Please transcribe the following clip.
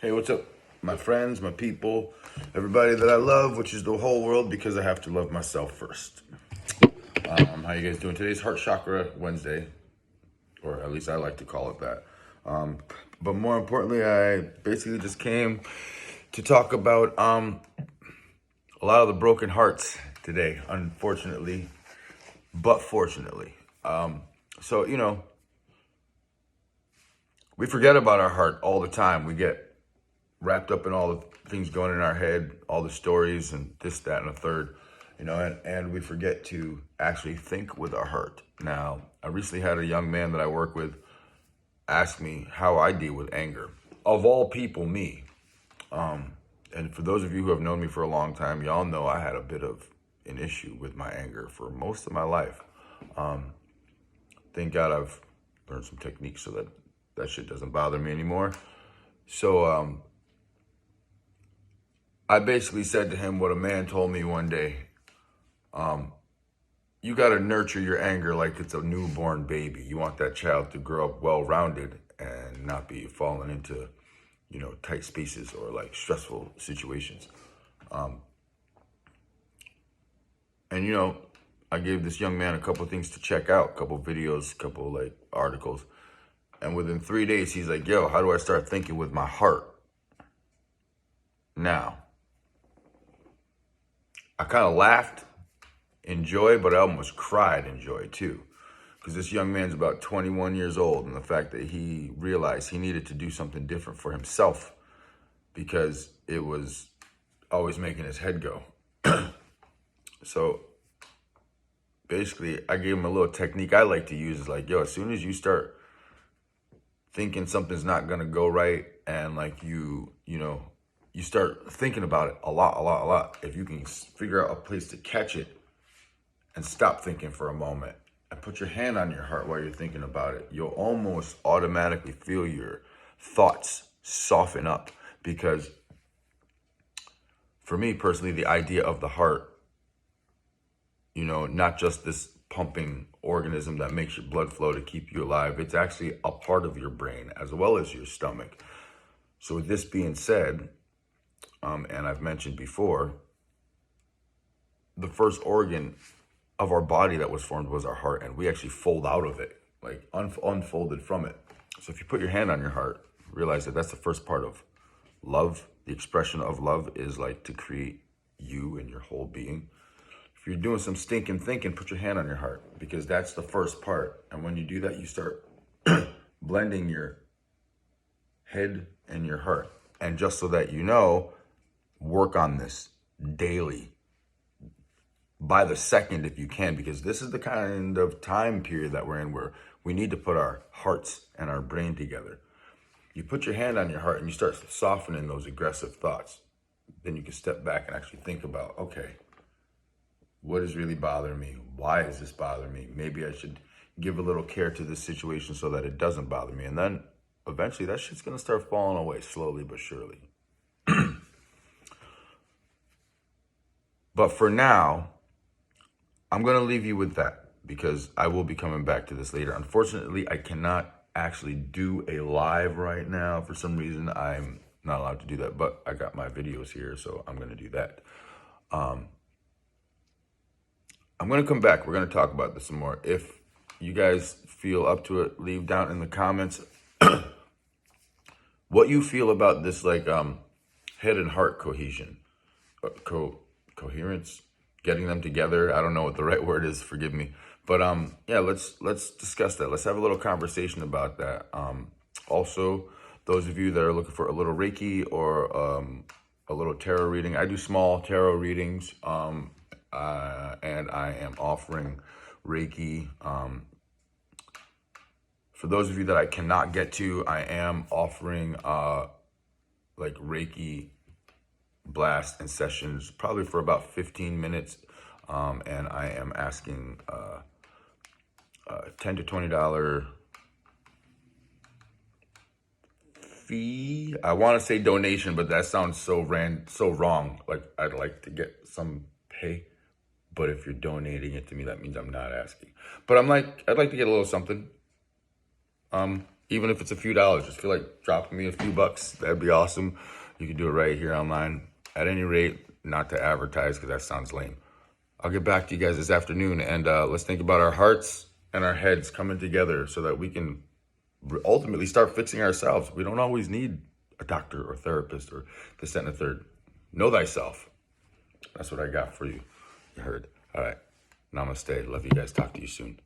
Hey, what's up, my friends, my people, everybody that I love, which is the whole world, because I have to love myself first. How you guys doing? Today's Heart Chakra Wednesday, or at least I like to call it that. But more importantly, I basically just came to talk about a lot of the broken hearts today, unfortunately, but fortunately. So, we forget about our heart all the time. We get wrapped up in all the things going in our head, all the stories and this, that, and a third, and we forget to actually think with our heart. Now, I recently had a young man that I work with ask me how I deal with anger. Of all people, me. And for those of you who have known me for a long time, y'all know I had a bit of an issue with my anger for most of my life. Thank God I've learned some techniques so that that shit doesn't bother me anymore. So, I basically said to him what a man told me one day. You got to nurture your anger like it's a newborn baby. You want that child to grow up well-rounded and not be falling into, tight spaces or like stressful situations. And I gave this young man a couple things to check out, a couple videos, a couple like articles. And within 3 days, he's like, yo, how do I start thinking with my heart? Now, I kind of laughed in joy, but I almost cried in joy too. Because this young man's about 21 years old, and the fact that he realized he needed to do something different for himself because it was always making his head go. So basically, I gave him a little technique I like to use. Is like, yo, as soon as you start thinking something's not gonna go right, and like you start thinking about it a lot. If you can figure out a place to catch it and stop thinking for a moment and put your hand on your heart while you're thinking about it, you'll almost automatically feel your thoughts soften up. Because for me personally, the idea of the heart, not just this pumping organism that makes your blood flow to keep you alive, it's actually a part of your brain as well as your stomach. So with this being said, and I've mentioned before, the first organ of our body that was formed was our heart, and we actually fold out of it, like unfolded from it. So if you put your hand on your heart, realize that that's the first part of love. The expression of love is like to create you and your whole being. If you're doing some stinking thinking, put your hand on your heart, because that's the first part. And when you do that, you start blending your head and your heart. And just so that work on this daily, by the second if you can, because this is the kind of time period that we're in where we need to put our hearts and our brain together. You put your hand on your heart and you start softening those aggressive thoughts. Then you can step back and actually think about, okay, what is really bothering me? Why is this bothering me? Maybe I should give a little care to this situation so that it doesn't bother me. And then eventually that shit's gonna start falling away slowly but surely. But for now, I'm going to leave you with that, because I will be coming back to this later. Unfortunately, I cannot actually do a live right now. For some reason, I'm not allowed to do that, but I got my videos here, so I'm going to do that. I'm going to come back. We're going to talk about this some more. If you guys feel up to it, leave down in the comments what you feel about this, like head and heart cohesion, coherence, getting them together. I don't know what the right word is, forgive me. But yeah, let's discuss that. Let's have a little conversation about that. Also, those of you that are looking for a little Reiki or a little tarot reading, I do small tarot readings, and I am offering Reiki. For those of you that I cannot get to, I am offering like Reiki blast and sessions, probably for about 15 minutes. And I am asking $10 to $20 fee. I want to say donation, but that sounds so wrong. Like, I'd like to get some pay, but if you're donating it to me, that means I'm not asking. But I'd like to get a little something. Even if it's a few dollars, just feel like dropping me a few bucks. That'd be awesome. You can do it right here online. At any rate, not to advertise because that sounds lame. I'll get back to you guys this afternoon, and let's think about our hearts and our heads coming together so that we can ultimately start fixing ourselves. We don't always need a doctor or therapist or this, that, and the third. Know thyself. That's what I got for you. You heard. All right. Namaste. Love you guys. Talk to you soon.